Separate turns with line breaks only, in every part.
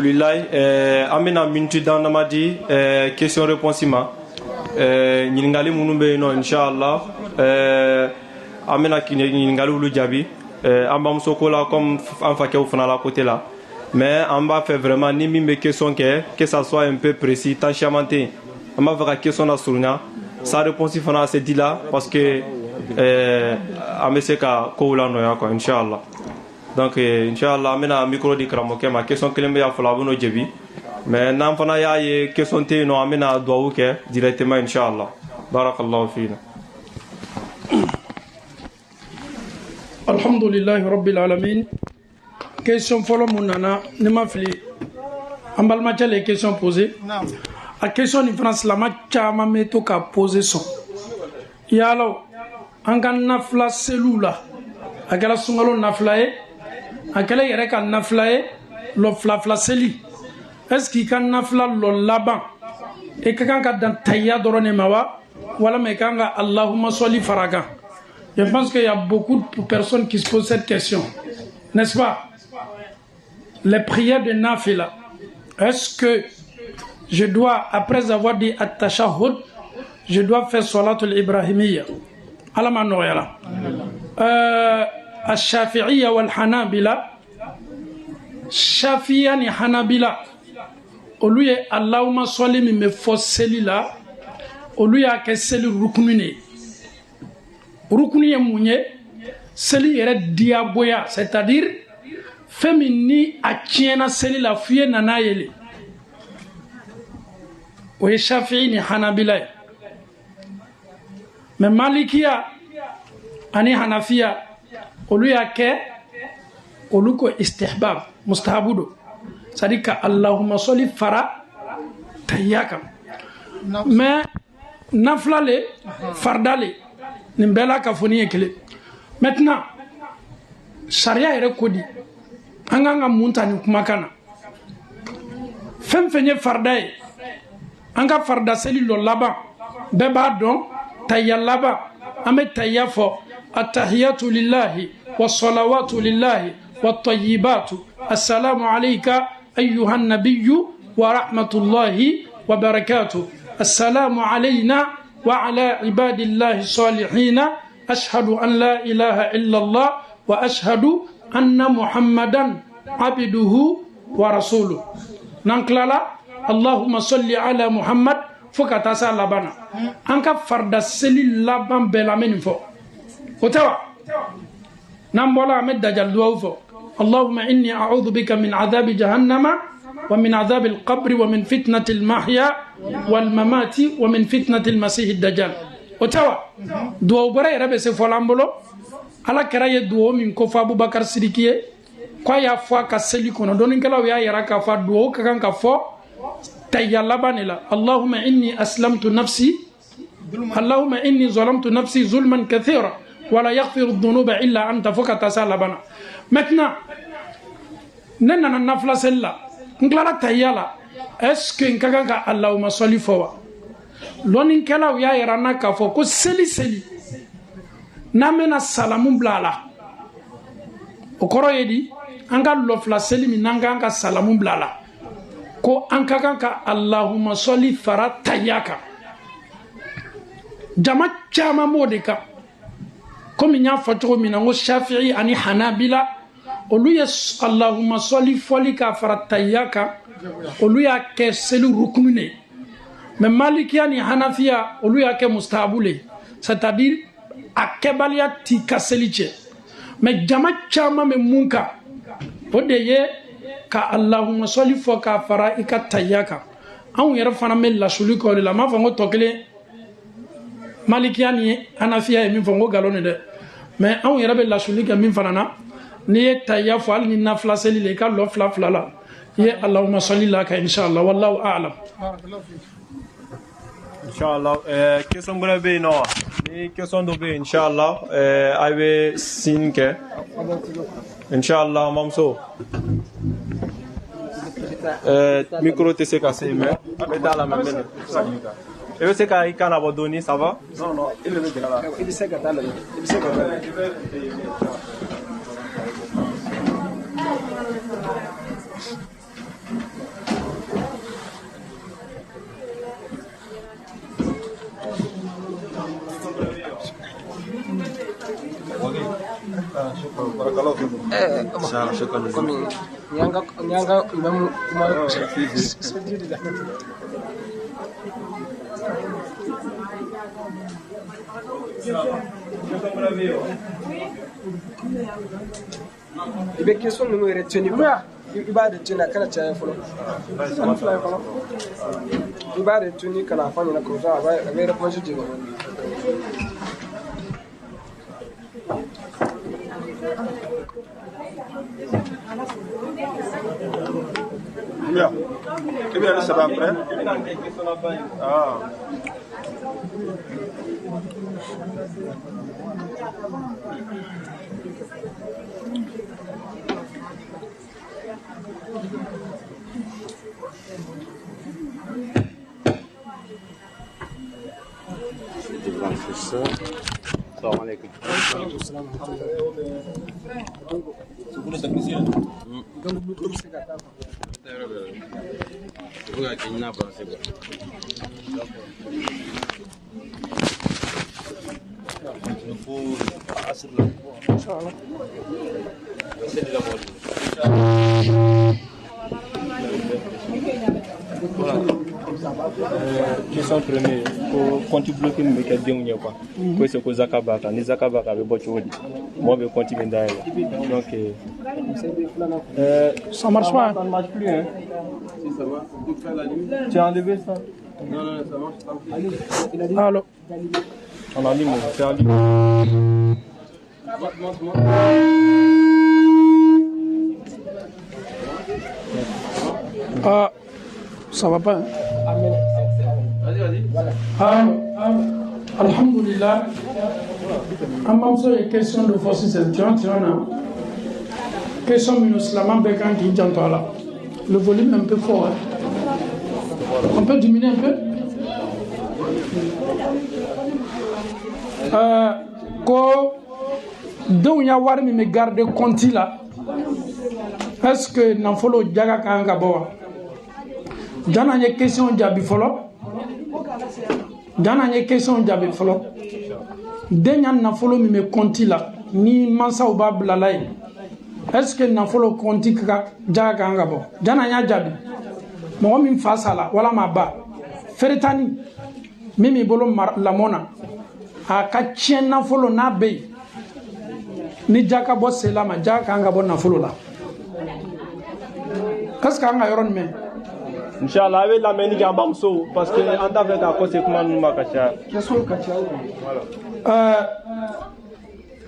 An bɛna miniti dama di question réponse ma ɲininkali minnu bɛ yen nɔ inshallah an bɛna ɲininkali olu jaabi an bamuso ko la comme an fakɛw fana la côté la mais an b'a fɛ vraiment ni min bɛ question kɛ que ça soit un peu précis temps caman tɛ yen an b'a fɛ ka question lasurunya sa réponse fana se di la parce que an bɛ se ka kow la nɔgɔya quoi inshallah. Donc inshallah amena micro di karamɔgɔkɛ ma question kelen bɛ yan fɔlɔ a bɛ n'o jaabi mais n'an fana y'a ye question tɛ yen nɔ an bɛna dugawu kɛ directement inshallah. Barakallahu fiina.
Alhamdulillahi rabbil alamin. Question fɔlɔ mun nana ne ma fili an balimacɛ le question posée. A question ni fana silama caman bɛ to ka poser sɔn yala an ka nafila seliw la a kɛra sunkalo nafila ye a kɛlen yɛrɛ ka nafila ye lɔ fila seli est ce que i ka nafila lɔ laban i ka kan ka dan tahiya dɔrɔn de ma wa walama i ka kan ka allahumma sɔli fara kan. Je pense qu'il y a beaucoup de personnes qui se posent cette question, n'est-ce pas? Les prières de nafila, est-ce que je dois, après avoir dit at-tashahhud, je dois faire salatul ibrahimiyya alama noyala ash-shafi'iyya wal hanabila, shafi'iyya ni hanabila olu ye allahumma salli min me fɔ seli la olu y'a kɛ seli rukunu ne rukunu ye mun ye seli yɛrɛ diyagoya c'est-à-dire fɛn min ni a tiɲɛna seli la f'i ye nana yele o ye shafi'i ni hanabila ye mais malikiya ani hanafiya olu y'a kɛ olu ko istihbab mustahabu do c'est-à-dire ka allahumma salli fara tahiyya kan mais nafila le farda le nin bɛɛ la ka fɔ ni ye kelen maintenant sariya yɛrɛ ko di an kan ka mun ta nin kumakan na fɛn fɛn ye farda ye an ka farda seli lɔ laban bɛɛ b'a dɔn tahiyya laban an bɛ tahiyya fɔ attahiyatu lillahi wassalawatu lillahi wattayyibatu assalamu alayka ayyuha nabiyyu wa rahmatullahi wa barakatuh assalamu alayna وعلى عباد الله الصالحين أشهد أن لا إله إلا الله وأشهد أن محمدا عبده ورسوله نانكلالا اللهم صل على محمد فكتاسا لبنا أنك فرد سلي لبن بلامين فو وتوا نامبولا أمد دجال دواو فو اللهم إني أعوذ بك من عذاب جهنم ومن عذاب القبر ومن فتنة المحيا والممات ومن فتنة المسيح الدجال وتوا دعاء برا يربي سفولامبلو على كراي دعاء من كوفا أبو بكر سيركيه كويا فوا كسلي كنا دونين كلا ويا يرا كفا دعاء كان كفا تيالا بانيلا اللهم إني أسلمت نفسي اللهم إني ظلمت نفسي ظلما كثيرا ولا يغفر الذنوب إلا أنت فك تسال بنا maintenant نننا نفلا سلا nglara tayala est-ce que nkaga ka allahumma salli fawa lonin kala ya yarana ka fo ko seli namena salamun blala o koro yedi anga lofla seli min nanga salamun blala ko ankaga ka allahumma salli fara tayaka jama chama modeka comme nya fato min ngo shafi'i ani hanabila olu ye allahumma salli foli ka fara tayyaka olu y'a kɛ seli rukunu ne mais malikiya ni hanafiya olu y'a kɛ mustahabu le c'est-à-dire a kɛbaliya ti ka seli cɛ mais jama caman bɛ mun kan o de ye ka allahumma salli fɔ ka fara i ka tayya kan anw yɛrɛ fana bɛ lasuli kɛ o de la n m'a fɔ n ko tɔ kelen malikiya ni hanafiya ye min fɔ n ko nkalon de dɛ mais anw yɛrɛ bɛ lasuli kɛ min fana na ni ye tayya fɔ hali ni nafila seli le i ka lɔ fila la i ye allahumma salli la ka inshallah wallahu a'lam
inshallah question bɛrɛ bɛ yen nɔ wa ni question dɔ bɛ yen inshallah a bɛ sin kɛ inshallah mamuso micro tɛ se ka se mais a bɛ taa la mɛ bɛ i bɛ se ka i kan labɔ dɔɔni ça va non non i bɛ gɛrɛ la i bɛ se ka taa lajɛ i bɛ se ka
Comme nyanga imamu kuma ibe question numu retenu ba iba retenu kana cha folo iba retenu kana fanya na koza ba réponse je
Bien. Et bien, ça va après. Ah.
Assalamu alaikum.
Question première, pour contribuer que nous mettons quoi. Quoi c'est que Zakabaka, ni Zakabaka avec Bochodi. Moi je continue d'ailleurs. Donc
ça marche pas.
Ça ne marche plus hein.
Si ça va, on peut faire la limite.
Tu as enlevé ça?
Non, ça marche pas.
Allô.
On a mis mon c'est en ligne.
Ah, ça va pas. Hein? Alhamdulillah. En mamso est question de force cette question musulman bécan qui j'entends là. Le volume est un peu fort. Hein? On peut diminuer un peu. Ko donc ya war mi me garder compte là. Est-ce que n'en follow jaga kanga boa? Jana nye question jabi follow. Jana nye question jabi follow. Denya n'en follow mi me compte là. Ni mansa ou ba blalay. Est-ce que n'en follow compte ka jaga kanga boa? Jana nya jabi. Mo mi fasa la wala ma ba. Feretani. Mimi bolo la mona. A ka tien n'en follow na be. Ni jaka bo selama jaka kanga bo na follow la. Qu'est-ce qu'on a yoron mais
Inch'Allah avec la meni gambamso parce que en tant que cause c'est comment nous makacha.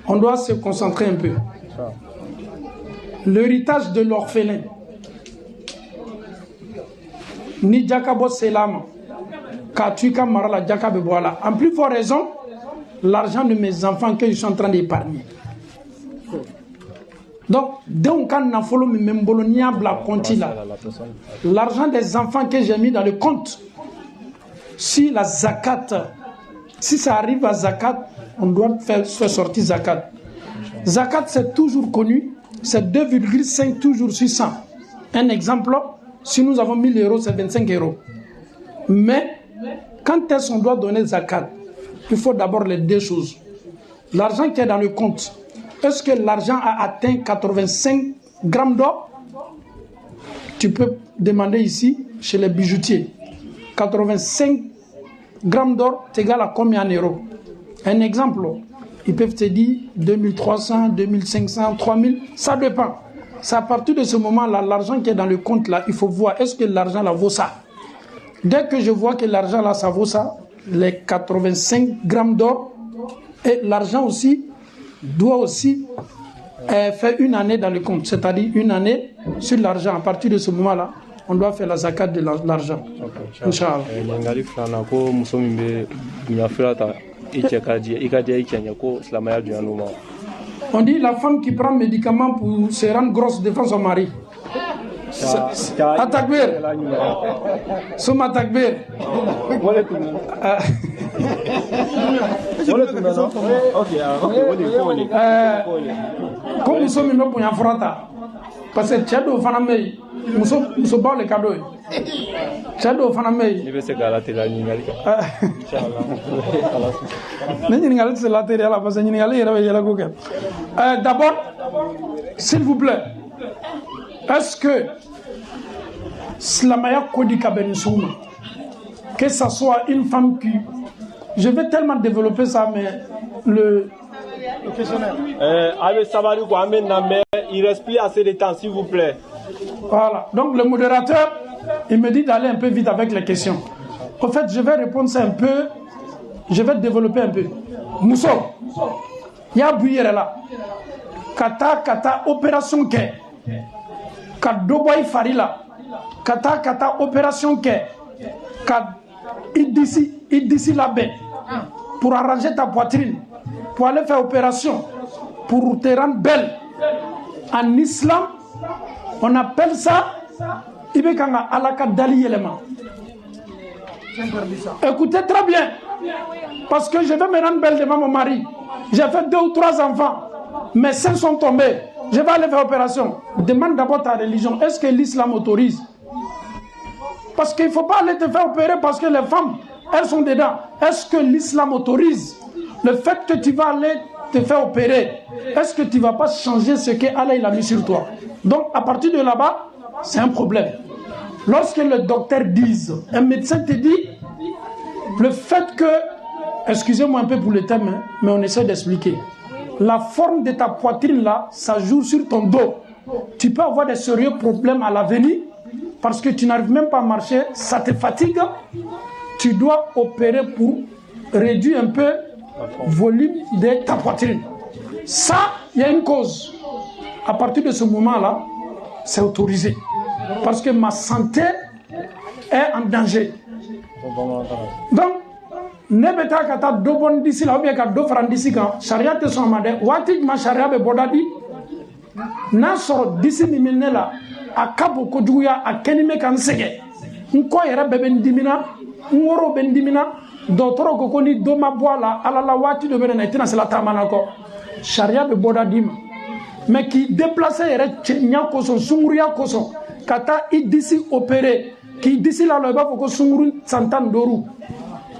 On doit se concentrer un peu. L'héritage de l'orphelin. Ni Jakabo Selama. Katuika Marala Jakabe voilà. En plus forte raison, l'argent de mes enfants que je suis en train d'épargner. Donc, l'argent des enfants que j'ai mis dans le compte, si la zakat, si ça arrive à zakat, on doit faire sortir zakat. Zakat, c'est toujours connu, c'est 2,5 toujours sur 100. Un exemple, si nous avons 1000 euros, c'est 25 euros. Mais, quand est-ce qu'on doit donner zakat, il faut d'abord les deux choses. L'argent qui est dans le compte, est-ce que l'argent a atteint 85 grammes d'or? Tu peux demander ici, chez les bijoutiers. 85 grammes d'or, c'est égal à combien d'euros? Un exemple, ils peuvent te dire 2300, 2500, 3000, ça dépend. C'est à partir de ce moment-là, l'argent qui est dans le compte là, il faut voir, est-ce que l'argent là vaut ça? Dès que je vois que l'argent là, ça vaut ça, les 85 grammes d'or, et l'argent aussi, doit aussi faire une année dans le compte, c'est-à-dire une année sur l'argent. À partir de ce moment-là, on doit faire la zakat de l'argent. Inch'Allah. On dit la femme qui prend médicaments pour se rendre grosse devant son mari. Atakbir. Suma takbir. Comme nous sommes pour y affronter, parce que Tchado Fanamei, nous sommes pas les cadeaux. Tchado Fanamei.
Il veut se galater la nuit.
D'abord, s'il vous plaît, est-ce que Slamaya Kodika Bensouma, que ce soit une femme qui... Je vais tellement développer ça, mais le questionnaire.
Il reste plus assez de temps, s'il vous plaît.
Voilà. Donc le modérateur, il me dit d'aller un peu vite avec les questions. En fait, je vais répondre ça un peu. Je vais développer un peu. Mousso, il y a bouillir là. Kata opération ke. Ka doboy farila. Kata opération ke. Ka ici la baie. Pour arranger ta poitrine. Pour aller faire opération. Pour te rendre belle. En islam, on appelle ça Ibekanga alaka dali élément. Écoutez très bien, parce que je vais me rendre belle devant mon mari. J'ai fait 2 ou 3 enfants, mes seins sont tombés. Je vais aller faire opération. Demande d'abord ta religion. Est-ce que l'islam autorise? Parce qu'il ne faut pas aller te faire opérer parce que les femmes, elles sont dedans. Est-ce que l'islam autorise le fait que tu vas aller te faire opérer? Est-ce que tu ne vas pas changer ce que Allah il a mis sur toi? Donc à partir de là-bas, c'est un problème. Lorsque le docteur dit, un médecin te dit, le fait que, excusez-moi un peu pour le thème, mais on essaie d'expliquer. La forme de ta poitrine là, ça joue sur ton dos. Tu peux avoir des sérieux problèmes à l'avenir parce que tu n'arrives même pas à marcher, ça te fatigue. Tu dois opérer pour réduire un peu le volume de ta poitrine. Ça, il y a une cause. À partir de ce moment-là, c'est autorisé. Parce que ma santé est en danger. Donc, nebeta kata do bon disi la ou bien ka do fran disi kan sharia te son made wati ma sharia be bodadi na soro disi ni minela akabo ko juya akenime kan sege nko yere bebe ndimina ngoro be ndimina dotoro ko ni do ma boala ala la wati do be na itina sala tamana ko sharia be bodadi ma mais qui déplacer yere nya ko so sumuria ko so kata idisi opérer qui disi la lo ba ko sumuru santan doru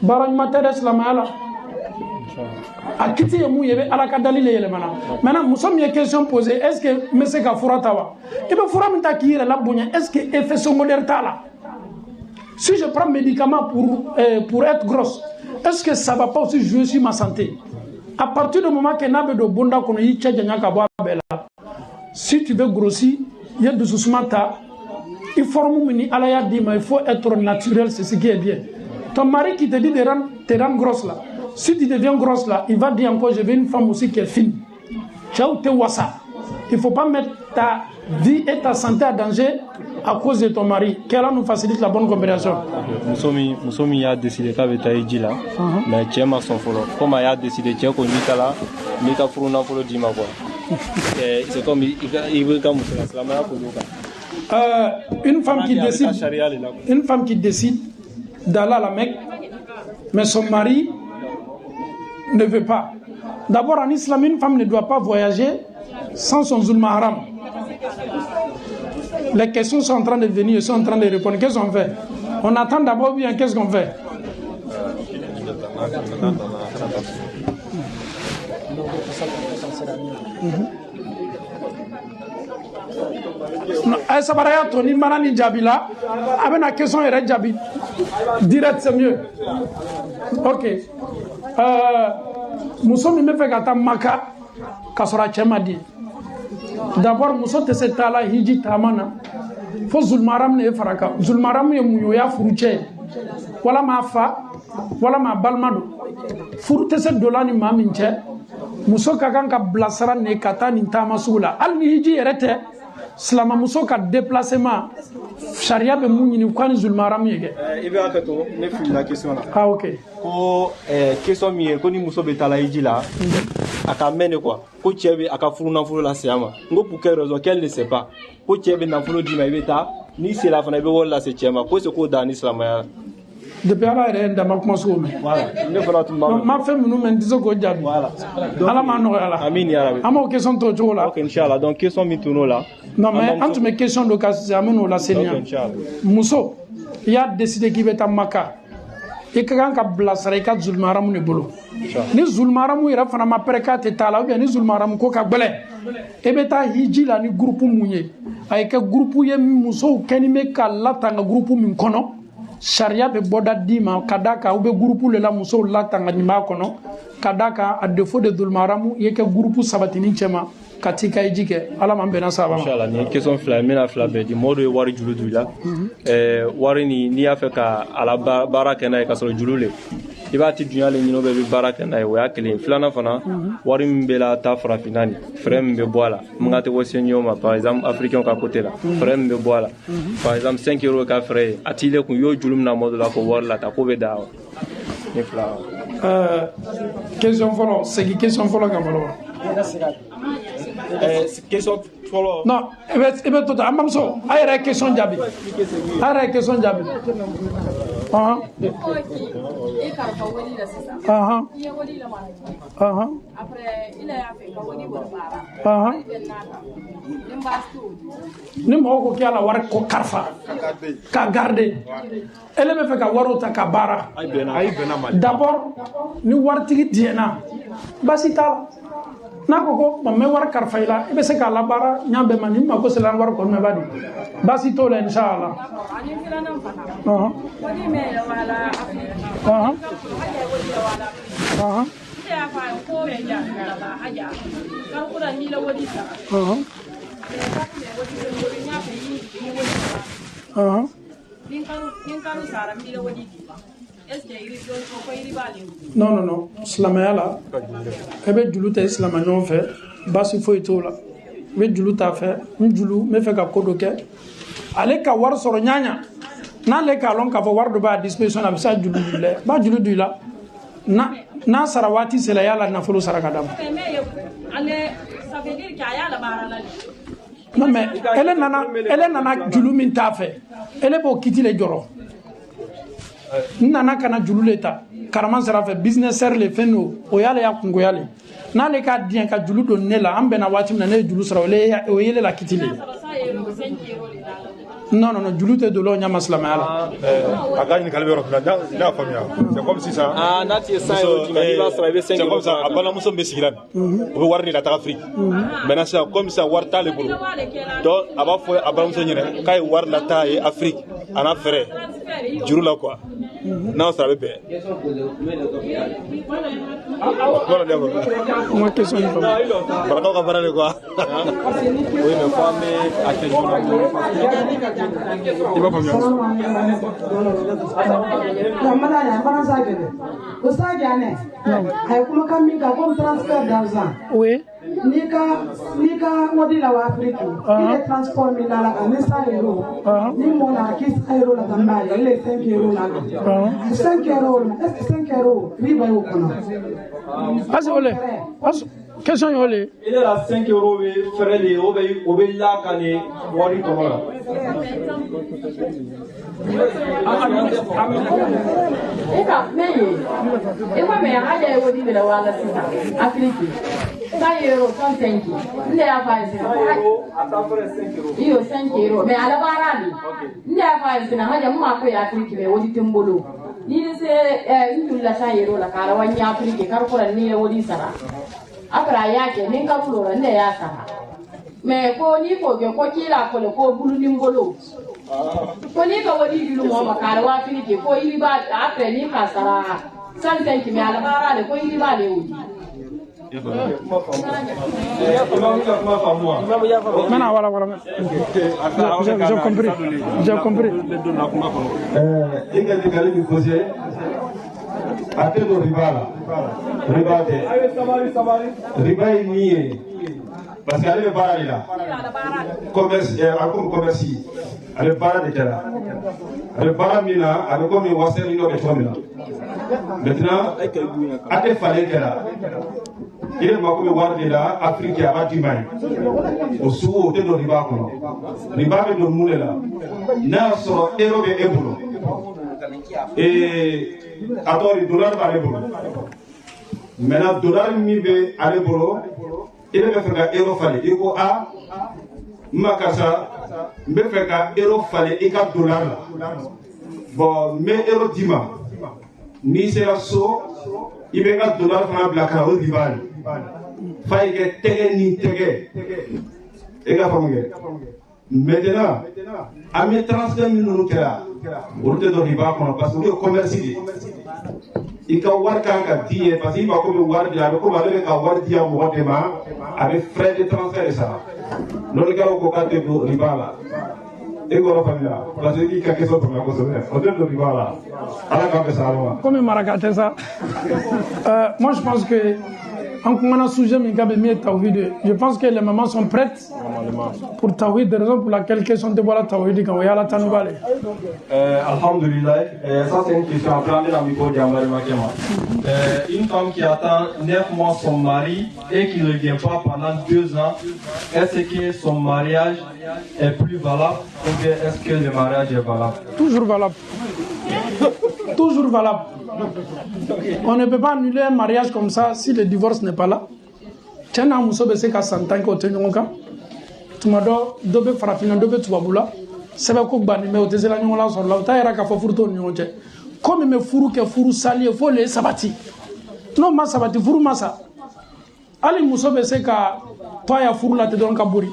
Barang matériel islamala. A kiti yemu yebe ala ka dalile yele mana. Maintenant, nous sommes une question posée. Est-ce que monsieur ka fura tawa? Et ben fura mta ki yele la bonya. Est-ce que effet secondaire ta là? Si je prends médicament pour être grosse, est-ce que ça va pas aussi jouer sur ma santé? À partir du moment que nabe do bonda kono yi tchadja nyaka bo bela. Si tu veux grossir, il y a de sousmata. Il faut mini ala ya dima, il faut être naturel, c'est ce qui est bien. Ton mari qui te dit de te rendre grosse là, si tu deviens grosse là, il va dire encore je veux une femme aussi qui est fine. Ciao te wassa. Il ne faut pas mettre ta vie et ta santé à danger à cause de ton mari. Qu'elle nous facilite la bonne compréhension.
Nous sommes y a décidé qu'avec Taïdi là, mais tu as son follow. Comme il a décidé que tu as là, mais tu as fait un follow d'ima quoi. C'est comme il veut comme ça.
Une femme qui décide d'aller à la Mecque, mais son mari ne veut pas. D'abord, en islam, une femme ne doit pas voyager sans son Zul Mahram. Les questions sont en train de venir, ils sont en train de répondre. Qu'est-ce qu'on fait? On attend d'abord bien, qu'est-ce qu'on fait? Sabaraya Tony Manani Djabila, avec la question est Djabi. Direct, c'est mieux. Ok. Mousso me fait gata maka kasora chemadi. D'abord, Mousso te setala hiji tamana. Fo zulmaram ne faraka. Zulmaram ye muyoya furuche. Wala ma fa, wala ma balmado. Furute se dolani maminche. Mousso kakanka blasara ne kata ni tamasula. Al ni hiji yerete. Slama muso ka déplacement charia be munini kwani zulmaram yege
ibe akato ne fi la question là.
Ah OK.
Ko question mi ko ni muso be tala iji la aka mene quoi ko chebe aka furu na furu la siama ngo pour quelle raison qu'elle ne sait pas ko chebe na furu di ma ibeta ni c'est la fana be wala se chema ko se ko dans islam ya
depuis ala ere ndama kuma so me
voilà ne fala tout
ma fait nous men diso ko jabi
voilà
ala ma no ala
amin ya rabbi
amo question to jo la
OK inchallah donc question mi tourno là
non mais entre mes questions de cas ameno la seigneur
OK inchallah
muso il a décidé qu'il va à Maka i ka kan ka bilasira i ka zulumaharamu de bolo ni zulumaharamu yɛrɛ fana ma pɛrɛka tɛ t'a la ou bien ni zulumaharamu ko ka gbɛlɛ i bɛ taa hiji la ni groupe mun ye a ye kɛ groupe ye musow kɛni bɛ ka latanga groupe min kɔnɔ sariya bɛ bɔda d'i ma ka da kan u bɛ groupe le la musow latanga nin b'a kɔnɔ ka da kan a défaut de zulumaharamu i ye kɛ groupe sabatini cɛma ka t'i ka hiji kɛ ala m'an bɛnna saba ma.
Inshallah ni question fila ye n bɛna fila bɛɛ di mɔgɔ dɔ ye wari juru don i la wari ni n'i y'a fɛ ka ala baara kɛ n'a ye ka sɔrɔ juru le i b'a ti dunya le ɲini ou bien i bɛ baara kɛ n'a ye o y'a kelen filanan fana wari min bɛ la taa farafinna ni frais min bɛ bɔ a la mun ka tɛ bɔ senior ma par exemple africain ka côté la frais min bɛ bɔ a la par exemple 5 € ka frais ye a t'i le kun i y'o juru min na mɔgɔ dɔ la ko wari la ta ko bɛ da ni fila.
Question fɔlɔ segin question fɔlɔ kan fɔlɔ.
Question fɔlɔ.
Non i bɛ to ten an bamuso a yɛrɛ ye question jaabi a yɛrɛ ye question jaabi. Ni mɔgɔ ko k'i y'a la wari ko kalifa ka garder ele bɛ fɛ ka wariw ta ka baara d'abord ni waritigi diɲɛna basi t'a la n'a ko ko n bɛ wari kalifa i la i bɛ se k'a labaara ɲa bɛɛ ma ni mako sera wari kɔni b'a di basi t'o la inshallah. Non silamɛya la i bɛ julu ta i silamɛ ɲɔgɔn fɛ basi foyi t'o la i bɛ julu t'a fɛ n julu n bɛ fɛ ka ko dɔ kɛ ale ka wari sɔrɔ ɲaɲa n'ale k'a lɔn k'a fɔ wari dɔ b'a disposition a bɛ se ka julu don i la b'a julu don i la n'a sara waati sera y'a la nafolo sara ka d'a ma. Non mais ele nana julu min t'a fɛ ele b'o kiti le jɔrɔ n nana ka na julu le ta karama sira fɛ businesseur le fɛn do o y'ale y'a kungoya le n'ale k'a diɲɛ ka julu don ne la an bɛnna waati min na ne ye julu sɔrɔ o ye la kiti le. Non julu tɛ don o ɲama silamɛya la.
A ka ɲininkali bɛ yɔrɔ min na n y'a faamuya c'est comme sisan
n'a ti ye 100 € d'i ma i b'a sɔrɔ i bɛ 5 €
c'est comme ça a balimamuso min bɛ sigi la nin o bɛ wari de la taga Afrique maintenant sisan comme sisan wari t'ale bolo donc a b'a fɔ a balimamuso ɲɛna k'a ye wari la taa ye Afrique a n'a fɛɛrɛ juru la quoi n'a sɔrɔ a bɛ bɛn. Barakaw ka baara de quoi.
Oui mais fɔ an bɛ a kɛ joona
i b'a faamuya.
Oui.
Nika wadi la wa Afrique ile transport mi la ka ni 100 € ni mo na ki 100 € la tamba ile 5 € la 5 € est 5 € riba yo kono
asole question yole
ile la 5 € be frais le o be la ka le wari to la
eka meye eka me haja yo di la wala sita Afrique 100 € 105 nde ya faisi iyo 5 € me ala barali nde ya faisi na haja mma ko ya Afrique me wodi tembolo ni se ndu la 100 € la kala wanya Afrique kar ko ni wodi sara akara yake ni ka fulo nde ya sara me ko ni ko ge ko kila ko bulu ni ngolo ko ni ka wodi dilu mo makara wa Afrique ko iri ba apre ni ka sara 105 me ala barali ko iri ba le wodi.
Mana wala j'ai compris.
Inga dikali bi posé ate do riba te riba ni parce que ale be bara la commerce comme commerce ale bara de kala ale bara mina ale comme waser ni do be tomina maintenant ate fale kala il m'a comme warde la Afrique a bâti mai au sous de riba kono riba be do mulela na so euro be euro et atori dollar ba lebolo maintenant dollar mi be ale bolo il be feka euro fale iko a makasa be feka euro fale ika dollar bon me euro dima n'i sera so i bɛ ka dollar fana bila ka o riba de f'a yi kɛ tɛgɛ ni tɛgɛ e ka faamu kɛ maintenant an bɛ transfert minnu kɛra olu tɛ dɔn riba kɔnɔ parce que olu ye commerce de i ka wari kan ka di ye parce que i mako bɛ wari de la a bɛ komi ale bɛ ka wari di yan mɔgɔ de ma a bɛ frais de transfert de sara n'olu kɛra ko k'a tɛ don riba la e kɔrɔ faamuya parce que i ka question faamuya kosɛbɛ o tɛ don riba la ala k'an bɛ sara ma.
Comme Maraka tɛ ça moi je pense que en kumana sujet min ka bɛ min ye tawhid je pense que les mamans sont prêtes pour tawhid de raison pour laquelle question tɛ bɔra tawhid kan o y'ala tanuba le.
Alhamdulillah, ça c'est une question après on a mis pour Diamari Makema. Une femme qui attend 9 mois son mari et qui ne revient pas pendant 2 ans, est-ce que son mariage est plus valable ou bien est-ce que le mariage est valable?
Toujours valable. Toujours valable. On ne peut pas annuler un mariage comme ça si le divorce n'est pas là. Tiens, Mousso Bessé ka santan ko tenyonga. Tumado dobe farafina dobe tubabula. Sebe ko bani me otese la nyonga la so la ta era ka fo furto nyonje. Comme me furu ke furu sali fo le sabati. Non ma sabati furu masa. Ali Mousso Bessé ka toya furu la te don ka buri.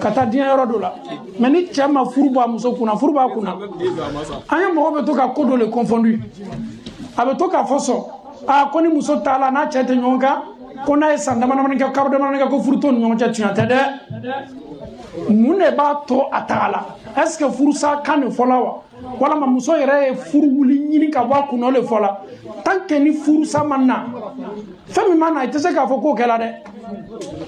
Kata diya yɔrɔ dɔ la mais ni cɛ ma furu bɔ a muso kunna furu b'a kunna an ye mɔgɔ bɛ to ka ko dɔ le confondu a bɛ to k'a fɔ sɔn a ko ni muso t'a la n'a cɛ tɛ ɲɔgɔn kan ko n'a ye san damadamanin kɛ kalo damadamanin kɛ ko furu t'o ni ɲɔgɔn cɛ tiɲɛ tɛ dɛ mun de b'a to a taga la est ce que furusa kan de fɔla wa walama muso yɛrɛ ye furu wuli ɲini ka bɔ a kunna o de fɔla tant que ni furusa ma na fɛn min ma na i tɛ se k'a fɔ k'o kɛla dɛ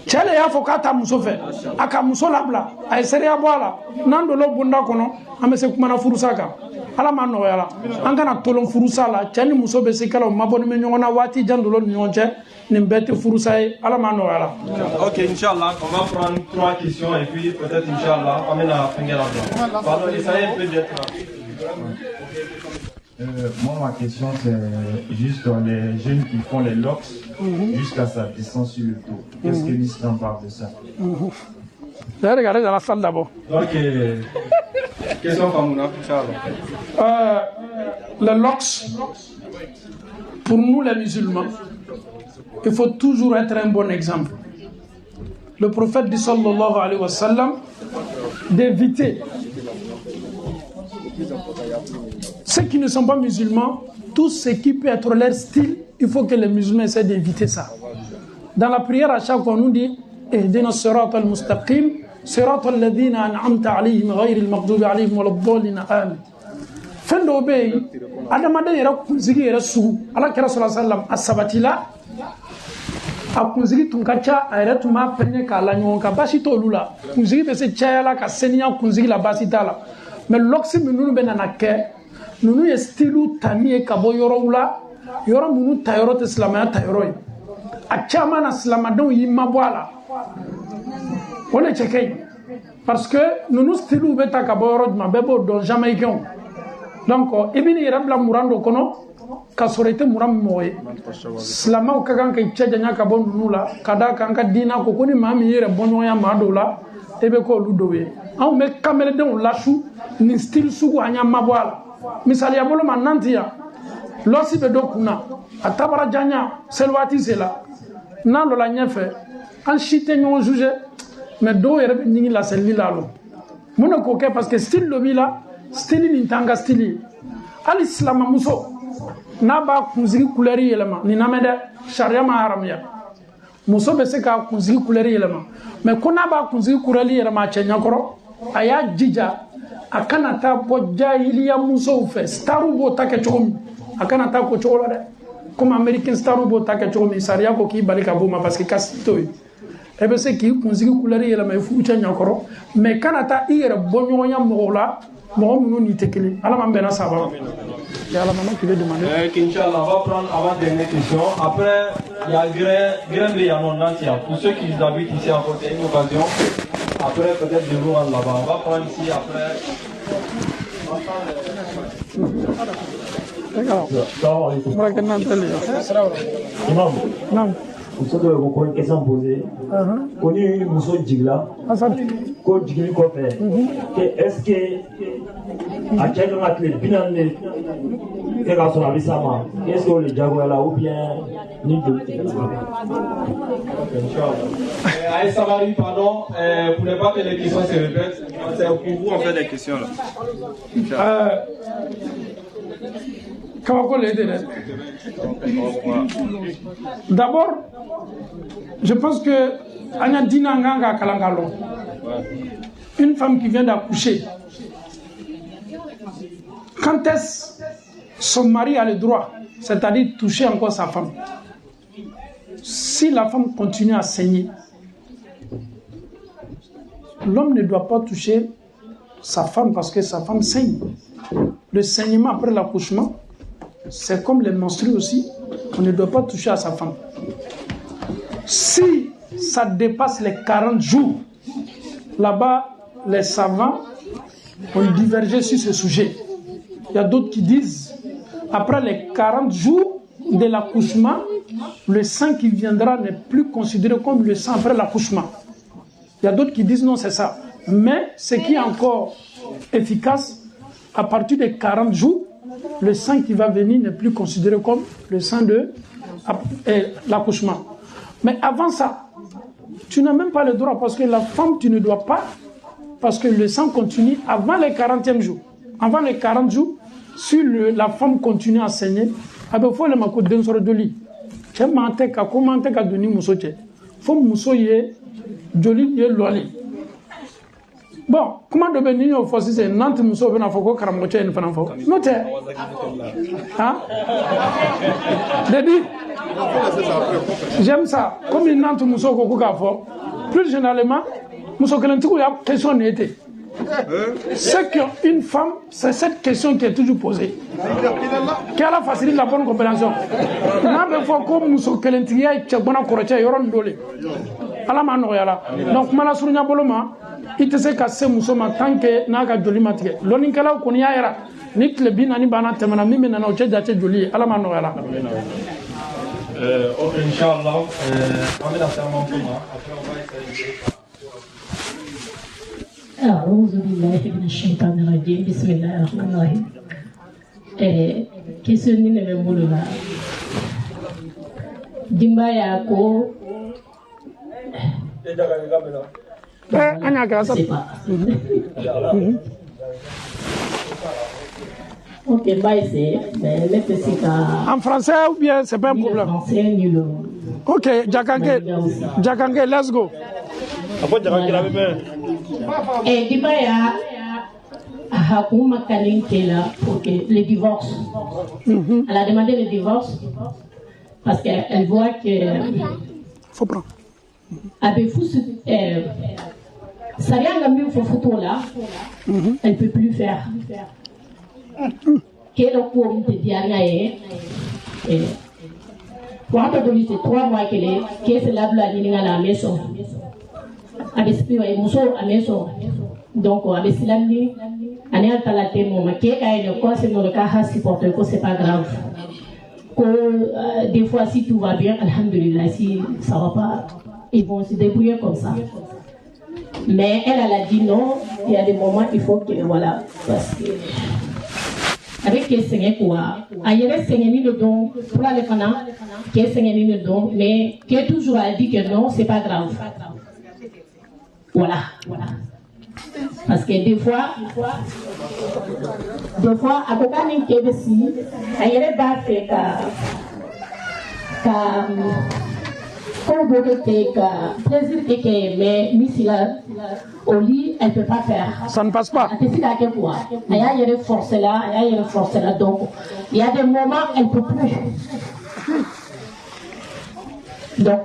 cɛ de y'a fɔ k'a ta muso fɛ a ka muso labila a ye seereya bɔ a la n'an donna bonda kɔnɔ an bɛ se kumana furusa kan ala m'a nɔgɔya la an kana tolon furusa la cɛ ni muso bɛ se kala o mabɔlen bɛ ɲɔgɔn na waati jan dolo ni ɲɔgɔn cɛ nin bɛɛ tɛ furusa ye ala m'a nɔgɔya la.
Ok, Inch'Allah, on va prendre 3 questions et puis peut-être Inch'Allah on va la finir là-bas. Pardon, essayez peut-être.
Moi, ma question, c'est juste dans les jeunes qui font les locks jusqu'à sa distance sur le dos. Qu'est-ce que l'islam parle de ça?
J'ai regardé dans la salle d'abord.
Ok. Question Famouna, Inch'Allah.
Les locks, pour nous les musulmans, il faut toujours être un bon exemple. Le prophète dit sallallahu alayhi wa sallam d'éviter. Ceux qui ne sont pas musulmans, tout ce qui peut être leur style, il faut que les musulmans essaient d'éviter ça. Dans la prière, à chaque fois, on nous dit Ihdina as-sirata al-mustaqim, sirata alladhina an'amta alayhim ghayri al-maghdubi alayhim waladdallin amin. Fin d'obéi, adamade yera kunzigi yera sugu, ala kira sallallahu alayhi wa sallam, as-sabatila, a kunzigi tunkacha, a yera tuma penye ka la nyonka, basi to lula, kunzigi bese chaya la, ka senya kunzigi la basi tala. Mais l'oxy minunu be nana kɛ nunu ye style tani ye ka bɔ yɔrɔw la yɔrɔ minnu ta yɔrɔ tɛ silamɛya ta yɔrɔ ye a caman na silamadenw y'i mabɔ a la o de cɛ ka ɲi parce que nunu style bɛ ta ka bɔ yɔrɔ jumɛn bɛɛ b'o dɔn jamaïcains donc i bɛ n'i yɛrɛ bila muran dɔ kɔnɔ ka sɔrɔ i tɛ muran min mɔgɔ ye silamɛw ka kan k'i cɛ janya ka bɔ nunu la ka d'a kan an ka diinɛ ko ni maa min y'i yɛrɛ bɔ ɲɔgɔnya maa dɔw la e bɛ k'olu dɔw ye anw bɛ kameledenw lasu ni style sugu an y'a mabɔ a la misaliya bolo ma nanti yan lɔsi bɛ dɔ kunna a tabara janya seli waati sela n'an dɔ la ɲɛfɛ an si tɛ ɲɔgɔn juge mais dɔw yɛrɛ bɛ ɲigi laselili la lo mun de k'o kɛ parce que style dɔ b'i la style nin t'an ka style ye hali silamamuso n'a b'a kunsigi couleur yɛlɛma nin na mɛn dɛ sariya ma haramuya muso bɛ se k'a kunsigi couleur yɛlɛma mais ko n'a b'a kunsigi couleur yɛlɛma a cɛ ɲɛkɔrɔ a y'a jija a kana taa bɔ jahiliya musow fɛ staru b'o ta kɛ cogo min a kana taa ko cogo la dɛ comme américain staru b'o ta kɛ cogo min sariya ko k'i bali ka bɔ o ma parce que kasi t'o ye e bɛ se k'i kunsigi couleur yɛlɛma i furu cɛ ɲɛkɔrɔ mais kana taa i yɛrɛ bɔ ɲɔgɔnya mɔgɔw la mɔgɔ minnu n'i tɛ kelen ala m'an bɛnna saba et ala maman qui veut demander
Inch'Allah, on va prendre avant dernière question. Après, il y a Grain de Yamondantia. Pour ceux qui habitent ici à côté, une occasion. Après, peut-être de nous là-bas. On va prendre ici après.
Imam, muso dɔ ko une question posée. Ko ni muso jigila, ko jigili kɔfɛ, est-ce que a cɛ kan ka tile 40 de kɛ ka sɔrɔ a bɛ s'a ma est ce que o le diyagoya la ou bien ni joli tigɛ
Aïe Sabari, pardon, pour ne pas que les questions se répètent, c'est pour vous en fait les questions là.
D'abord, je pense que une femme qui vient d'accoucher, quand est-ce son mari a le droit, c'est-à-dire toucher encore sa femme? Si la femme continue à saigner, l'homme ne doit pas toucher sa femme parce que sa femme saigne. Le saignement après l'accouchement, c'est comme les menstrues aussi, on ne doit pas toucher à sa femme. Si ça dépasse les 40 jours, là-bas, les savants ont divergé sur ce sujet. Il y a d'autres qui disent, après les 40 jours de l'accouchement, le sang qui viendra n'est plus considéré comme le sang après l'accouchement. Il y a d'autres qui disent non, c'est ça. Mais ce qui est encore efficace, à partir des 40 jours, le sang qui va venir n'est plus considéré comme le sang de l'accouchement. Mais avant ça, tu n'as même pas le droit parce que la femme, tu ne dois pas, parce que le sang continue avant les 40e jours. Avant les 40 jours, si la femme continue à saigner, il faut le mako d'un sort de lit. Tu as manté qu'à commenter qu'à donner mon soutien. Il faut moussoyer, joli, yé loli. Bon, comment de venir au fossé, c'est Nantes Mousso, ben, faut qu'on cramoche une femme. Notez. Hein? Dédi. J'aime ça. Comme une Nantes Mousso, plus généralement, Mousso Kelentikou, il y a question n'était. C'est qu'une femme, c'est cette question qui est toujours posée. Quelle a facilité la bonne compréhension? N'a pas comme Mousso Kelentikou, il y a bonne correction, il y a un dolé. Donc, Mala Sounia Boloma, il te sait qu'à Mousso, tant que Naga Joli Maté. L'Oninkala, qu'on y a, Nick le bin, Anibana, Temana, Mimina, Jedi, Joli, Alamanoela.
Ok, Inch'Allah, on met la serment pour moi. Après, on va essayer de.
أعوذ بالله من الشيطان الرجيم بسم الله الرحمن الرحيم. Question ni ne mbulu la. Dimba yako.
Anya grâce.
Ok, bye c'est.
En français ou bien c'est pas un problème.
Français ni le.
Ok, Jakange, let's go.
Dimaya hakuma kalinkela pour que le divorce. Elle a demandé le divorce parce qu'elle voit que.
Faut prendre.
Avec vous, ça rien de mieux pour photo là. Elle ne peut plus faire. Quel cours de diarrhée pour un peu de c'est 3 mois qu'elle est là à la maison. Avec à maison. Donc, avec Silami, on est à la témoin. Qui a une cause, c'est le cas, supporter que c'est pas grave. Que des fois, si tout va bien, alhamdulillah, si ça va pas, ils vont se débrouiller comme ça. Mais elle a dit non, il y a des moments, il faut que, voilà, parce que. Avec qui est quoi? Ailleurs, c'est le don, pour les fans, qui est le don, mais qui est toujours à dire que non, c'est pas grave. Voilà. Parce que des fois, à côté d'un kébési, ailleurs, bah, fait comme vous dites, plaisir que mais ici là, au lit, elle ne peut pas faire.
Ça ne passe pas.
Il y a des forces là, donc il y a des moments, elle ne peut plus. Donc,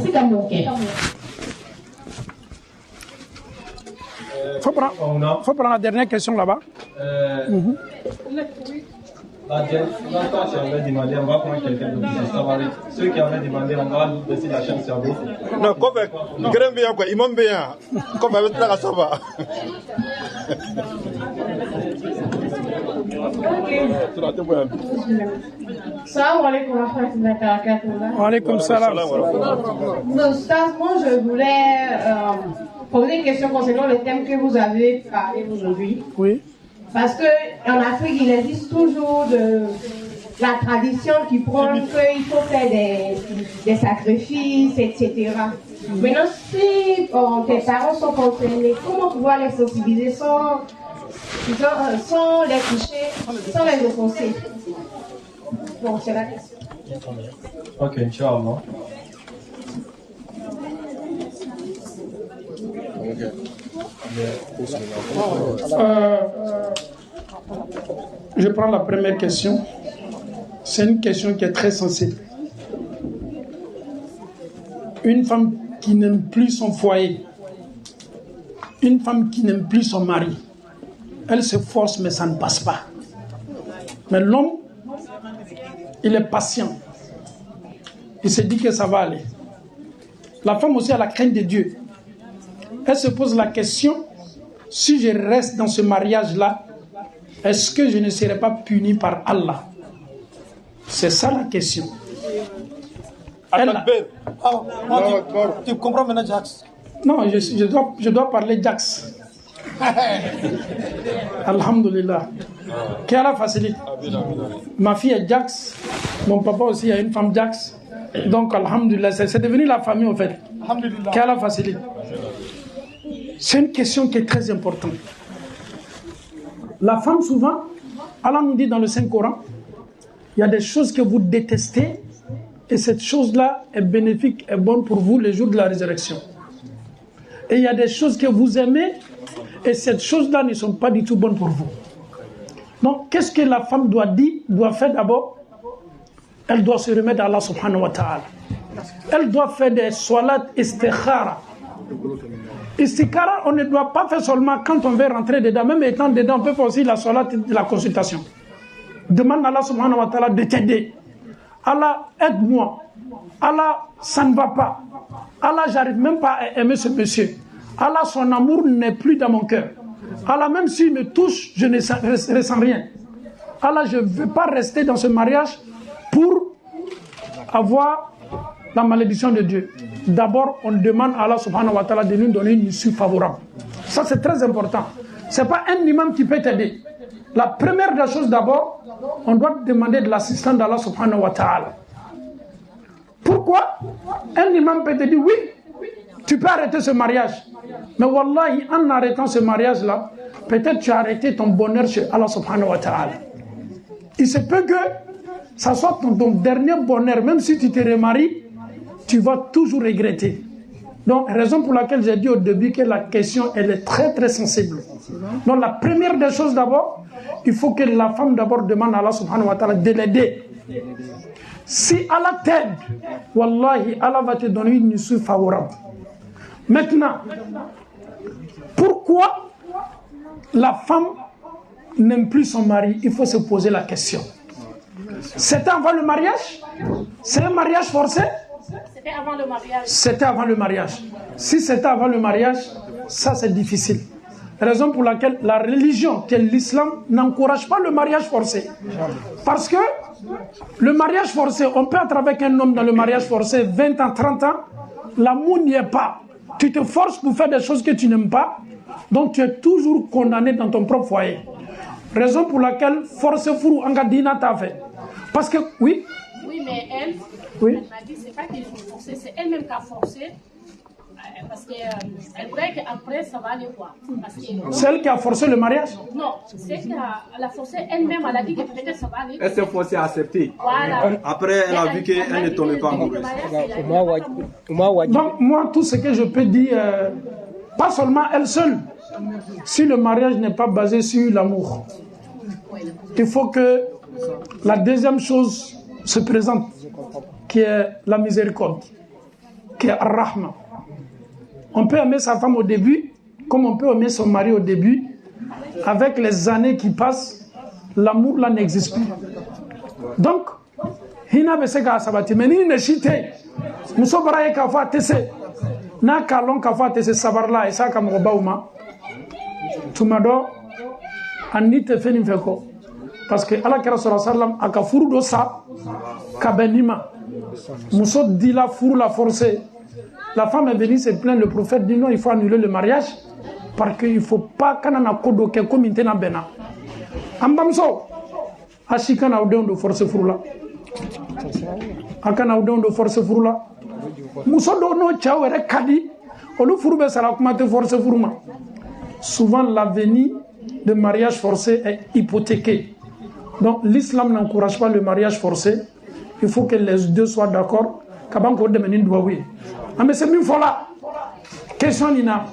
c'est comme mon cœur.
Faut prendre la dernière question là-bas.
La fois, tu avais demandé, on va prendre quelqu'un d'autre. Ceux qui avaient demandé, on va nous laisser la chance à vous.
Non, comme grand bien quoi, imam bien. Comme avec la ça va.
Salam alaikum wa rahmatullahi wa barakatuh.
Wa alaikum salam.
Moi, je voulais poser une question concernant le thème que vous avez parlé aujourd'hui.
Oui.
Parce qu'en Afrique, il existe toujours la tradition qui prône qu'il faut faire des sacrifices, etc. Maintenant, si tes parents sont concernés, comment pouvoir les sensibiliser sans les toucher, sans les offenser? Donc, c'est la question.
Ok, Inch'Allah.
Je prends la première question. C'est une question qui est très sensible. Une femme qui n'aime plus son foyer, une femme qui n'aime plus son mari, elle se force mais ça ne passe pas. Mais l'homme, il est patient. Il se dit que ça va aller. La femme aussi a la crainte de Dieu. Elle se pose la question, si je reste dans ce mariage-là, est-ce que je ne serai pas puni par Allah? C'est ça la question.
Tu comprends maintenant, Jax?
Non, je dois parler Jax. Alhamdulillah. Qu'Allah facilite. Ma fille est Jax. Mon papa aussi a une femme Jax. Donc, alhamdulillah, c'est devenu la famille en fait. Qu'Allah facilite. C'est une question qui est très importante. La femme, souvent, Allah nous dit dans le Saint-Coran, il y a des choses que vous détestez et cette chose-là est bénéfique et bonne pour vous le jour de la résurrection. Et il y a des choses que vous aimez et cette chose-là ne sont pas du tout bonnes pour vous. Donc, qu'est-ce que la femme doit faire d'abord? Elle doit se remettre à Allah subhanahu wa ta'ala. Elle doit faire des salat istikhara. Istikhara, on ne doit pas faire seulement quand on veut rentrer dedans. Même étant dedans, on peut faire aussi la salat de la consultation. Demande à Allah subhanahu wa ta'ala de t'aider. Allah, aide-moi. Allah, ça ne va pas. Allah, j'arrive même pas à aimer ce monsieur. Allah, son amour n'est plus dans mon cœur. Allah, même s'il me touche, je ne ressens rien. Allah, je ne veux pas rester dans ce mariage pour avoir la malédiction de Dieu. D'abord, on demande à Allah subhanahu wa ta'ala de nous donner une issue favorable. Ça, c'est très important. Ce n'est pas un imam qui peut t'aider. La première des choses, d'abord, on doit demander de l'assistance d'Allah subhanahu wa ta'ala. Pourquoi? Un imam peut te dire, oui, tu peux arrêter ce mariage. Mais wallahi, en arrêtant ce mariage-là, peut-être tu as arrêté ton bonheur chez Allah subhanahu wa ta'ala. Il se peut que ça soit ton dernier bonheur, même si tu te remaries, tu vas toujours regretter. Donc, raison pour laquelle j'ai dit au début que la question, elle est très très sensible. Donc, la première des choses d'abord, il faut que la femme d'abord demande à Allah subhanahu wa ta'ala de l'aider. Si Allah t'aide, wallahi, Allah va te donner une issue favorable. Maintenant, pourquoi la femme n'aime plus son mari? Il faut se poser la question. C'était avant le mariage? C'est un mariage forcé?
C'était avant le mariage.
C'était avant le mariage. Si c'était avant le mariage, ça c'est difficile. Raison pour laquelle la religion, qui est l'islam, n'encourage pas le mariage forcé. Parce que le mariage forcé, on peut être avec un homme dans le mariage forcé 20 ans, 30 ans, l'amour n'y est pas. Tu te forces pour faire des choses que tu n'aimes pas, donc tu es toujours condamné dans ton propre foyer. Raison pour laquelle forcer fou Angadina t'a fait. Parce que, oui.
Oui, mais elle,
oui.
Elle m'a dit, c'est pas qu'il faut forcer, c'est elle-même qui a forcé. Parce qu'elle croyait qu'après, ça va aller quoi.
C'est elle qui a forcé le mariage?
Non, c'est qu'elle a forcé elle-même, elle a dit que peut-être ça va aller.
Elle s'est forcée à accepter.
Voilà.
Après, elle a vu qu'elle ne tombait pas mauvaise.
Donc, moi, tout ce que je peux dire, pas seulement elle seule, si le mariage n'est pas basé sur l'amour, il faut que la deuxième chose se présente, qui est la miséricorde, qui est Ar-Rahma. On peut aimer sa femme au début, comme on peut aimer son mari au début. Avec les années qui passent, l'amour là n'existe plus. Donc, hina beseka sabati meni ne chite. Muso baraye ka fa tese. Na kalon ka fa tese sabarla isa ka mo bauma. Tumado anite feni feko. Parce que Allah kira sallallahu alayhi wa sallam aka furu do sa ka benima. Muso dit la furu la forcer. La femme est venue se plaindre, le prophète dit non, il faut annuler le mariage parce qu'il ne faut pas qu'on ait un code comme il bena. Ambamso, Ashikana Odon de Force Frula. Akana Odon de Force Frula. Moussodo no Chao et Kadi, Olu Fourbe Sarakumate Force Fruma. Souvent, l'avenir de mariage forcé est hypothéqué. Donc, l'islam n'encourage pas le mariage forcé. Il faut que les deux soient d'accord. Kabanko de Menin doit oui. Mais c'est une fois là. Question Nina.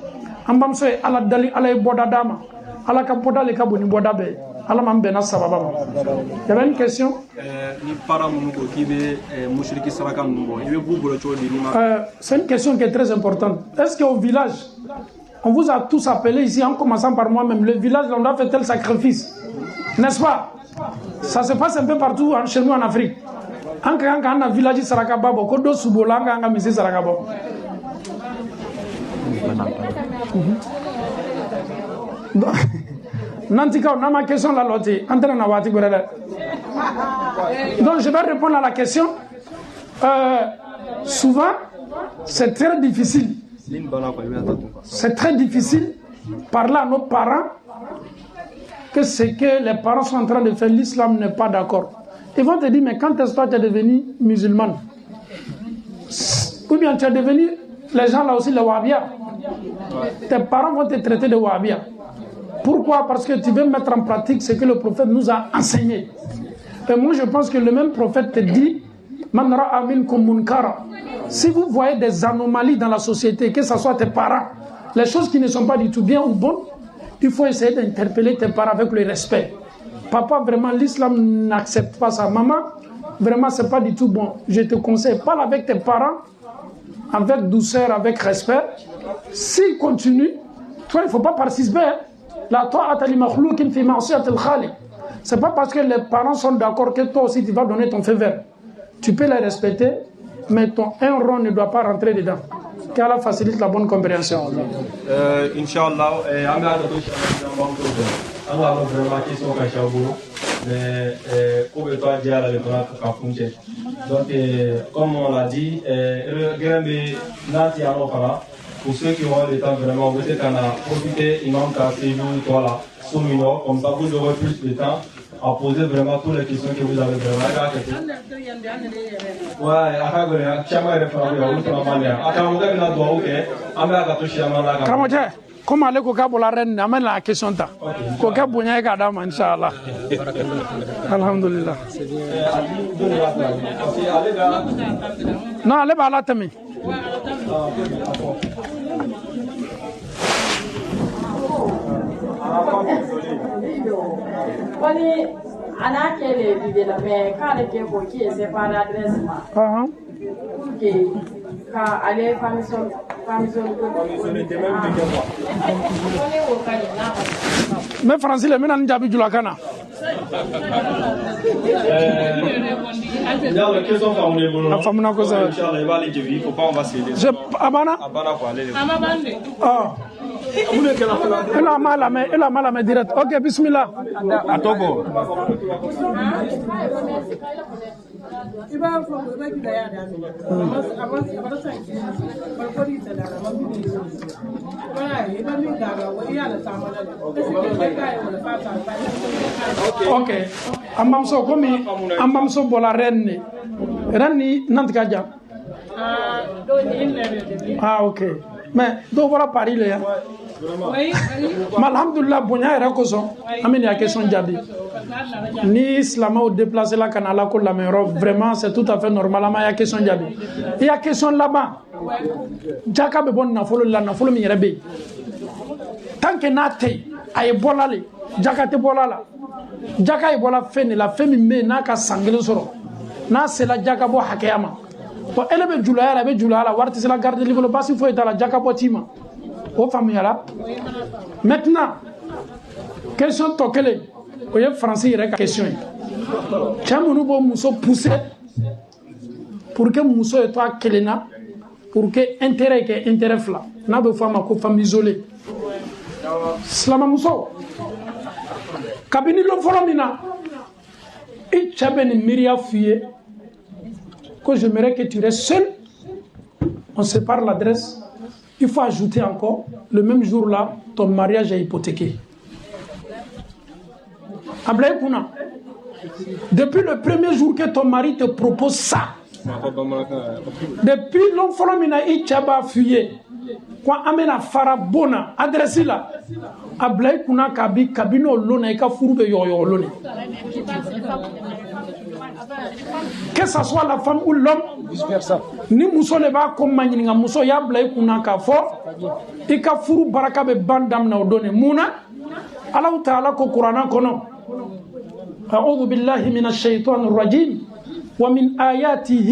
Ambamso est à la Dali, à la Bodadama. À la Capoda, les Kabuni Bodabe. À la Mambena Sababa. Il y avait une question. C'est une question qui est très importante. Est-ce qu'au village, on vous a tous appelé ici, en commençant par moi-même, le village, on a fait tel sacrifice. N'est-ce pas? Ça se passe un peu partout chez nous en Afrique. En un village Sarakababo, Kodo Subolanga, en Misi Sarakabo. Nantika, on a ma question la lotte. Donc je vais répondre à la question. Souvent, c'est très difficile. C'est très difficile parler à nos parents que ce que les parents sont en train de faire, l'islam n'est pas d'accord. Ils vont te dire, mais quand est-ce que tu es devenu musulman? Ou bien tu es devenu, les gens là aussi, les wahhabiyas. Tes parents vont te traiter de wahhabiyas. Pourquoi? Parce que tu veux mettre en pratique ce que le prophète nous a enseigné. Et moi je pense que le même prophète te dit, Man ra'a minkum munkara. Si vous voyez des anomalies dans la société, que ce soit tes parents, les choses qui ne sont pas du tout bien ou bonnes, il faut essayer d'interpeller tes parents avec le respect. Papa, vraiment, l'islam n'accepte pas ça. Maman, vraiment, c'est pas du tout bon. Je te conseille, parle avec tes parents, avec douceur, avec respect. S'ils continuent, toi, il ne faut pas participer. La ta'ata li makhloukin fi ma'siyatil khaliq. C'est pas parce que les parents sont d'accord que toi aussi tu vas donner ton feu vert. Tu peux les respecter, mais ton un rond ne doit pas rentrer dedans. Qu'Allah facilite la bonne compréhension.
Inch'Allah, donc, comme on l'a dit, pour ceux qui ont le temps vraiment, vous êtes en a profité, ils n'ont qu'à suivre toi là, comme ça vous aurez plus de temps à poser vraiment toutes les questions que vous avez vraiment.
Ouais, comme aller au Cabo la reine, amène la question ta. Koka bunya ka da inshallah. Alhamdulillah. Non, allez ba la tami.
Wani ana kele bide la mais quand le ke ko qui c'est pas l'adresse ma. OK. Ka ale famison
mais français le mena njabi jula kana.
La question
famuna ko ça.
Inchallah, il va aller il faut pas on va céder.
Abana
quoi aller.
Ah. Elle a mal direct. OK, bismillah.
À Togo.
OK. Ambamso komi ambamso bola renni. Renni nantikaja. Ah OK. Mais do voilà Paris le ya. Alhamdulillah bonya era ko so ameni ya question jabi. Ni islamo au déplacer la canala ko la mero vraiment c'est tout à fait normal ama ya question jabi. Il y a question là-bas. Jaka be bon na folo mi rebe. Tant que na tay ay bolale jaka te bolala. Jaka ay bola feni la femi me na ka sangele soro. Na c'est la jaka bo hakeyama. To elebe julala warti c'est la garde livre le passe il faut être la jaka botima. O famiyala. Maintenant question tokele o ye français yɛrɛ ka question ye cɛ minnu b'o muso pousser pour que muso ye to a kelen na pour que intérêt kɛ intérêt fila n'a bɛ fɔ a ma ko femme isolée silamamuso kabini lo fɔlɔ min na i cɛ bɛ nin miiriya f'i ye que j'aimerais que tu restes seul on sépare l'adresse il faut ajouter encore le même jour là ton mariage est hypothéqué Ablaye Kuna, depuis le premier jour que ton mari te propose ça, depuis l'enfant mina ichaba fuye, quand amena farabona, adresse la, Ablaye Kuna kabi kabino lona eka furube yoyo lone. Que ce soit la femme ou l'homme, ni muso le ba ko manyininga muso ya Ablaye Kuna ka fo, eka furu baraka be bandam na odone muna, Allah Ta'ala ko Qur'ana kono. أعوذ بالله من الشيطان الرجيم ومن آياته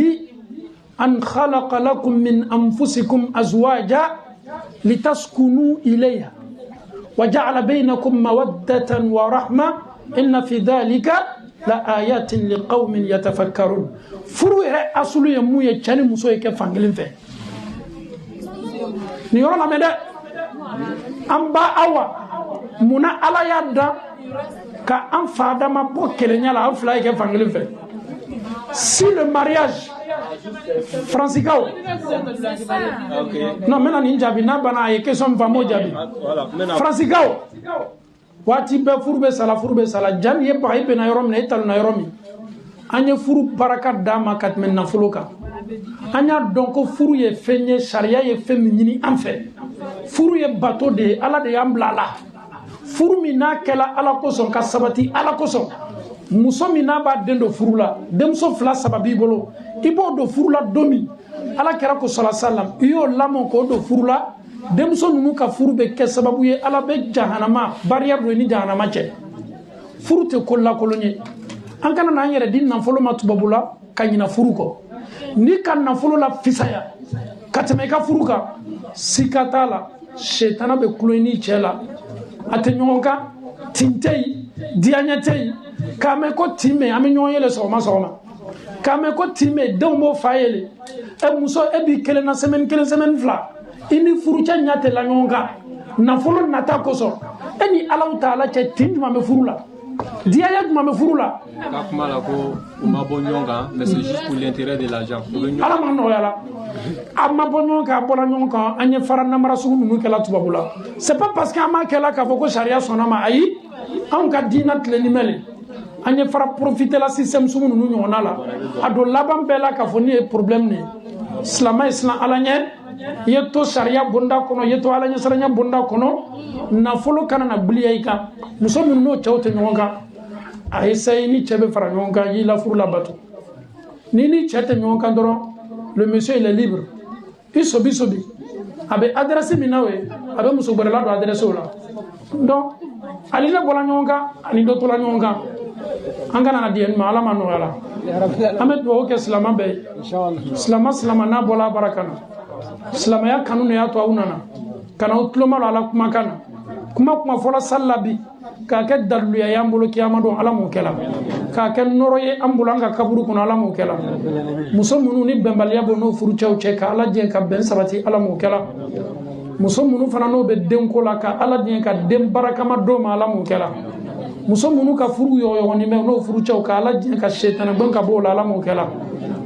أن خلق لكم من أنفسكم أزواجا لتسكنوا إليها وجعل بينكم مودة ورحمة إن في ذلك لآيات لقوم يتفكرون فروه أصل يمو يجاني مسوي كفانجلين فيه نيورونا مدى أمبا أوا منا على يدا ka an fada ma po kelenya la fly ke fangele fait si le mariage Francisco non mena ni jabi na bana ye question famo jabi Francisco wati be furbe sala jan ye ba ibe na yorom ne tal na yoromi anya furu baraka dama kat men na fuluka anya donc furu ye fenye sharia ye femini en fait furu ye bateau de ala de amblala furu mina kela ala koson ka sabati ala koson muso mina ba dendo furu la demso fla sababi bolo ibo do furu la domi ala kera ko sallallahu alaihi wasallam iyo lamo ko do furu la demso nunu ka furu be ke sababu ye ala be jahannama barrière do ni jahannama che furu te ko la kolonye an kana na yere din nan folo matubabula kanyina furu ko ni kan na folo la fisaya kateme ka furu ka sikatala shetana be kuloni chela atenyonga tintei dianyatei kame ko time amenyoyele soma kame ko time dombo fayele e muso e bi kele na semaine fla ini furucha nyate la nyonga na folo nata koso eni Allah Ta'ala che tinjuma me furula diaya kuma me furula
kakuma la ko uma bonyonga mais c'est juste pour l'intérêt de l'argent
ala manno yala amma bonyonga bola nyonga anye farana marasu nu kala tubabula c'est pas parce que ama kala ka foko sharia sonama ayi an ka dinat le nimele anye fara profiter la système sumu nu nyona la ado labam bela ka foni problème ne islam alanye yeto sharia bunda kono yeto alanye saranya bunda kono na folo kana na bliaika muso no chawte nyonga ay sayni chebe fara nyonga yi la furu la batu nini chete nyonga ndoro le monsieur il est libre isobi abe adresse minawe abe muso borela do adresse ola donc ali la bola nyonga ani do tola nyonga angana na dien ma ala manu ala amet do ke islama be islama na bola barakana islama ya kanunu ya to unana kana utloma ala kuma kana kuma fola sallabi ka ke dalu ya yambolo kiyama do ala mo kela ka ke noro ye ambulanga kaburu kuna ala mo kela muso munu ni bembaliya bo no furu chawche ka ala je ka ben sabati ala mo kela muso munu fana no be denko la ka ala je ka dem barakama do ma ala mo kela muso munu ka furu yo ni me no furu chaw ka ala je ka shaytan ban ka bo la ala mo kela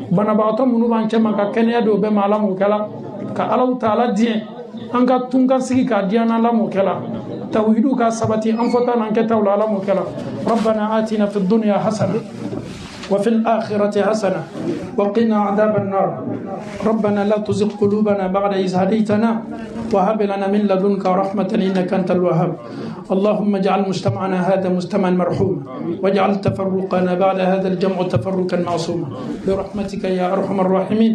bana ba to munu ban chema ka kenya do be ma ala mo kela ka ala Ta'ala je anga tunga sigi ka diana ala mo kela توحيدك سبتي أنفتنا أنك تولى على مكلا ربنا آتنا في الدنيا حسنة وفي الآخرة حسنة وقنا عذاب النار ربنا لا تزغ قلوبنا بعد إذ هديتنا وهب لنا من لدنك رحمة إنك أنت الوهاب اللهم اجعل مجتمعنا هذا مجتمعا مرحوما واجعل تفرقنا بعد هذا الجمع تفرقا معصوما برحمتك يا أرحم الراحمين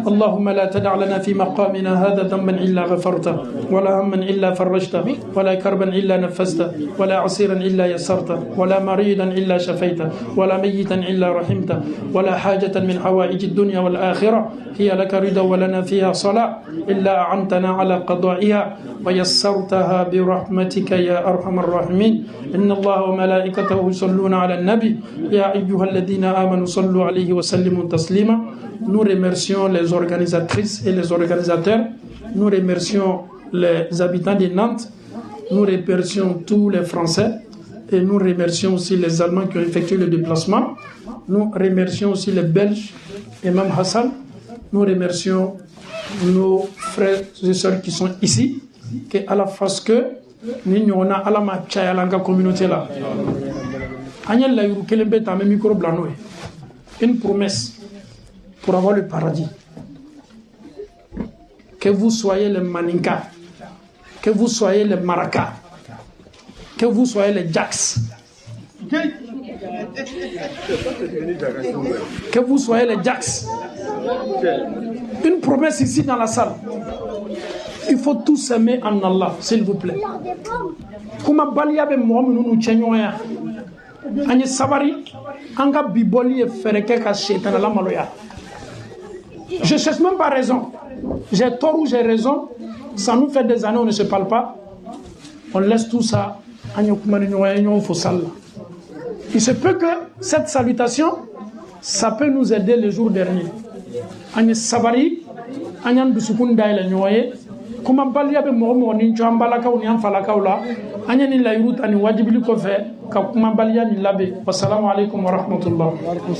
اللهم لا تدع لنا في مقامنا هذا ذنبا إلا غفرته ولا هما إلا فرجته ولا كربا إلا نفسته ولا عسيرا إلا يسرته ولا مريضا إلا شفيته ولا ميتا إلا رحمته ولا حاجة من حوائج الدنيا والآخرة هي لك رضا ولنا فيها صلاة إلا أعنتنا على قضائها ويسرتها برحمتك يا أرحم الراحمين إن الله وملائكته يصلون على النبي يا أيها الذين آمنوا صلوا عليه وسلموا تسليما. Nous remercions les organisatrices et les organisateurs. Nous remercions les habitants de Nantes. Nous remercions tous les Français. Et nous remercions aussi les Allemands qui ont effectué le déplacement. Nous remercions aussi les Belges et même Hassan. Nous remercions nos frères et sœurs qui sont ici. Que à la face que nous avons à la communauté là. Agnel la yuru kelembe ta me micro blano une promesse pour avoir le paradis. Que vous soyez les maninka, que vous soyez les maracas, que vous soyez les jacks, que vous soyez les jacks. Une promesse ici dans la salle. Il faut tous s'aimer en Allah, s'il vous plaît. Kuma balia be mo minnu chenyoya. Anye sabari anga biboli e fereke ka shaitan la maloya. Je cherche même pas raison. J'ai tort ou j'ai raison. Ça nous fait des années on ne se parle pas. On laisse tout ça. Anye kuma nyoya faut sala. Il se peut que cette salutation ça peut nous aider le jour dernier. Anye sabari anyan dusukunda ile nyoye. Kuma balia be mo ni njambala ka uni amfala la anya ni la yuruta ni wajibili ko fe ka kuma balia ni labe. Wassalamu alaikum wa rahmatullah.